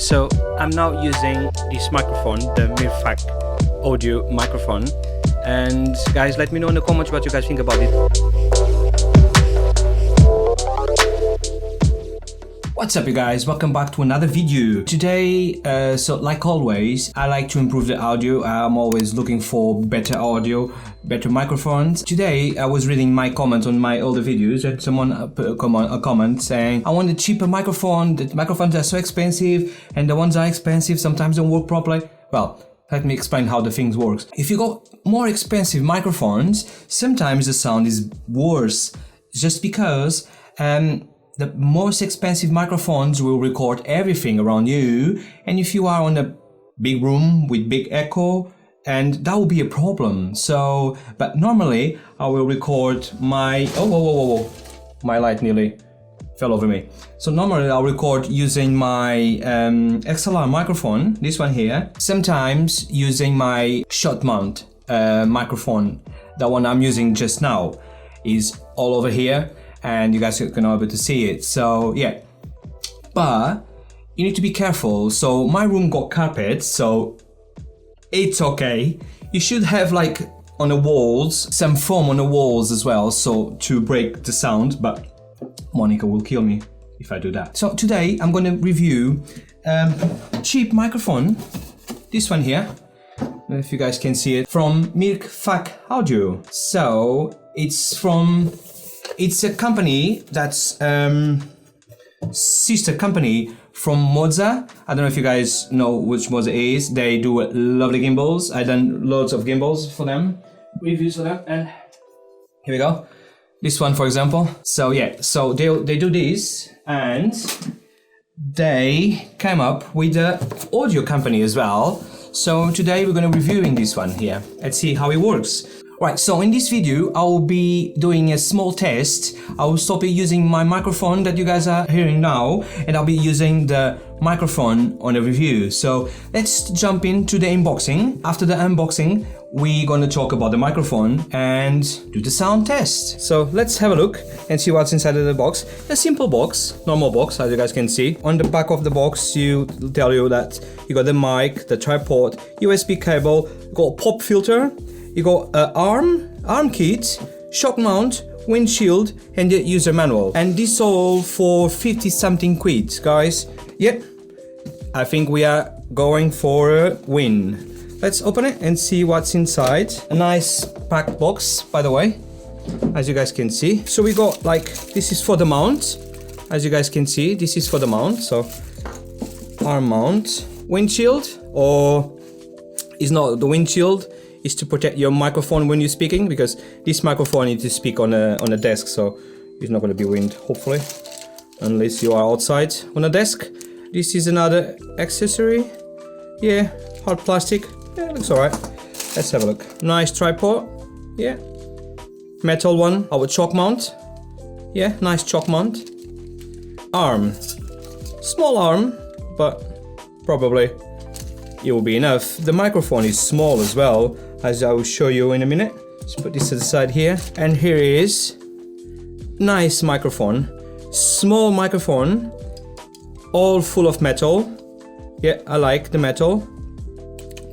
So I'm now using this microphone, the Mirfak audio microphone, and guys, let me know in the comments what you guys think about it. What's up you guys, welcome back to another video. Today, so like always, I like to improve the audio. I'm always looking for better audio, better microphones. Today, I was reading my comments on my older videos and someone put a comment saying, I want a cheaper microphone, the microphones are so expensive and the ones are expensive sometimes don't work properly. Well, let me explain how the things works. If you got more expensive microphones, sometimes the sound is worse just because the most expensive microphones will record everything around you, and if you are on a big room with big echo, and that will be a problem. So, but normally I will record my my light nearly fell over me. So normally I'll record using my XLR microphone, this one here. Sometimes using my shot mount microphone, the one I'm using just now is all over here. And you guys are gonna be able to see it. So yeah, but you need to be careful. So my room got carpet, so it's okay. You should have like on the walls, some foam on the walls as well, so to break the sound, but Monica will kill me if I do that. So today I'm gonna review cheap microphone, this one here. I don't know if you guys can see it, from Mirfak Audio. So it's a company that's sister company from Moza. I don't know if you guys know which Moza is. They do lovely gimbals. I've done loads of gimbals for them, reviews for them, and here we go. This one, for example. So yeah, so they do this, and they came up with the audio company as well. So today we're gonna reviewing this one here. Let's see how it works. Right, so in this video, I will be doing a small test. I will stop using my microphone that you guys are hearing now, and I'll be using the microphone on the review. So let's jump into the unboxing. After the unboxing, we're gonna talk about the microphone and do the sound test. So let's have a look and see what's inside of the box. A simple box, normal box, as you guys can see. On the back of the box, you tell you that you got the mic, the tripod, USB cable, got pop filter. You got arm kit, shock mount, windshield, and the user manual. And this all for 50 something quid, guys. Yep, I think we are going for a win. Let's open it and see what's inside. A nice packed box, by the way, as you guys can see. So we got like, this is for the mount. As you guys can see, this is for the mount. So arm mount, windshield, or is not the windshield, is to protect your microphone when you're speaking, because this microphone needs to speak on a desk, so it's not going to be wind, hopefully, unless you are outside on a desk. This is another accessory. Yeah, hard plastic. Yeah, looks alright. Let's have a look. Nice tripod. Yeah. Metal one. Our chalk mount. Yeah, nice chalk mount. Arm. Small arm, but probably it will be enough. The microphone is small as well, as I will show you in a minute. Let's put this to the side here. And here is nice microphone. Small microphone, all full of metal. Yeah, I like the metal.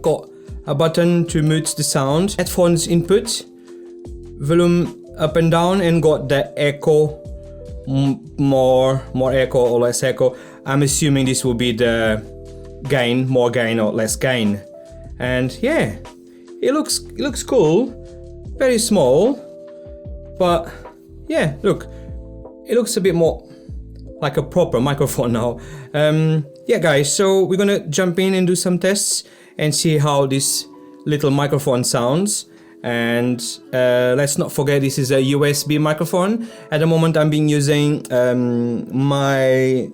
Got a button to mute the sound. Headphones input, volume up and down, and got the echo, more echo or less echo. I'm assuming this will be the gain, more gain or less gain. And yeah, it looks cool. Very small, but yeah, look, it looks a bit more like a proper microphone now. Yeah guys, so we're gonna jump in and do some tests and see how this little microphone sounds. And let's not forget, this is a USB microphone. At the moment I'm being using my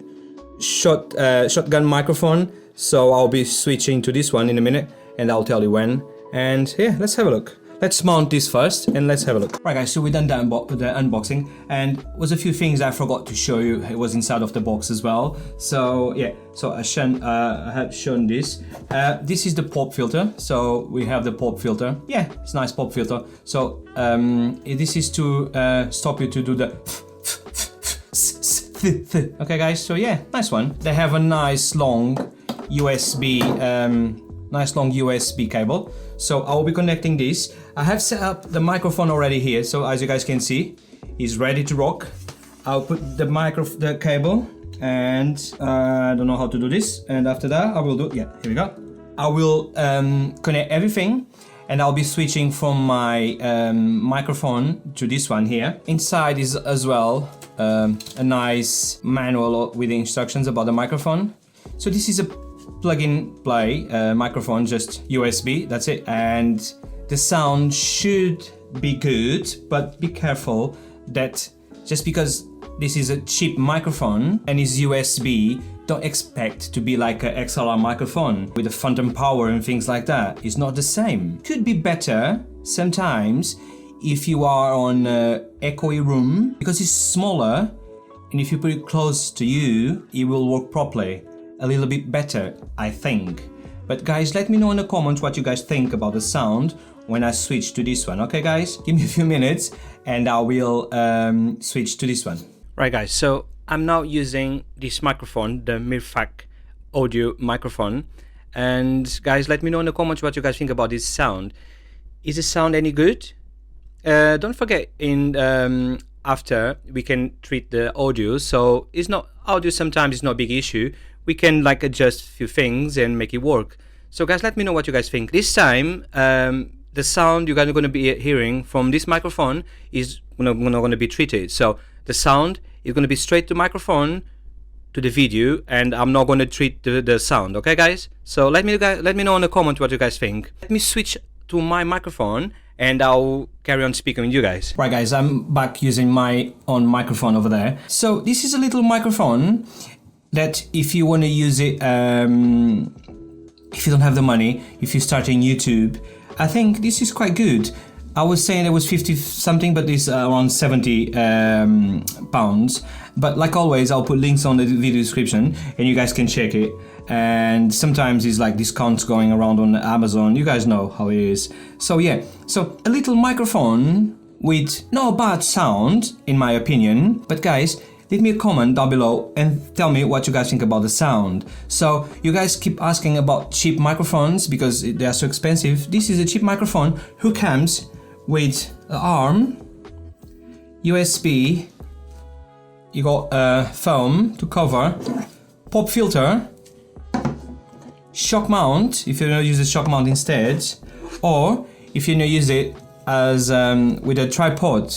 shotgun microphone, so I'll be switching to this one in a minute, and I'll tell you when. And yeah, let's have a look. Let's mount this first and let's have a look. Right guys, so we're done the unboxing, and was a few things I forgot to show you. It was inside of the box as well. So yeah, so I have shown this. This is the pop filter. So we have the pop filter. Yeah, it's a nice pop filter. So this is to stop you to do the okay guys, so yeah, nice one. They have a nice long USB, nice long USB cable. So I'll be connecting this. I have set up the microphone already here, so as you guys can see, it's ready to rock. I'll put the cable, and I don't know how to do this. And after that, I will do, yeah, here we go. I will connect everything, and I'll be switching from my microphone to this one here. Inside is as well a nice manual with instructions about the microphone. So this is a plug-in-play microphone, just USB, that's it. And the sound should be good, but be careful that just because this is a cheap microphone and is USB, don't expect to be like an XLR microphone with a phantom power and things like that. It's not the same. Could be better sometimes if you are on an echoey room, because it's smaller, and if you put it close to you, it will work properly. A little bit better, I think. But guys, let me know in the comments what you guys think about the sound when I switch to this one. Okay guys, give me a few minutes and I will switch to this one. Right guys, so I'm now using this microphone, the Mirfak audio microphone. And guys, let me know in the comments what you guys think about this sound. Is the sound any good? Don't forget, after we can treat the audio, so it's not audio, sometimes it's not a big issue. We can like adjust a few things and make it work. So guys, let me know what you guys think. This time, the sound you guys are going to be hearing from this microphone is not going to be treated. So the sound is going to be straight to microphone to the video, and I'm not going to treat the sound. Okay guys? So let me know in the comment what you guys think. Let me switch to my microphone and I'll carry on speaking with you guys. Right guys, I'm back using my own microphone over there. So this is a little microphone that if you want to use it, if you don't have the money, if you're starting YouTube, I think this is quite good. I was saying it was 50 something, but it's around 70 pounds. But like always, I'll put links on the video description and you guys can check it. And sometimes it's like discounts going around on Amazon. You guys know how it is. So yeah, so a little microphone with no bad sound, in my opinion. But guys, leave me a comment down below and tell me what you guys think about the sound. So you guys keep asking about cheap microphones because they are so expensive. This is a cheap microphone who comes with an arm, USB, you got a foam to cover, pop filter, shock mount if you don't use a shock mount instead, or if you don't use it as with a tripod.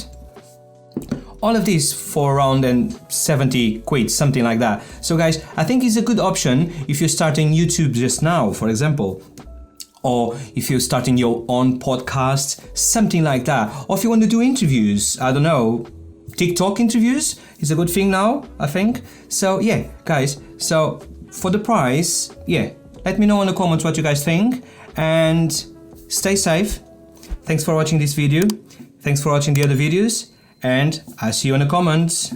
All of these for around 70 quid, something like that. So guys, I think it's a good option if you're starting YouTube just now, for example. Or if you're starting your own podcast, something like that. Or if you want to do interviews, I don't know, TikTok interviews is a good thing now, I think. So yeah, guys, so for the price, yeah, let me know in the comments what you guys think and stay safe. Thanks for watching this video. Thanks for watching the other videos. And I'll see you in the comments.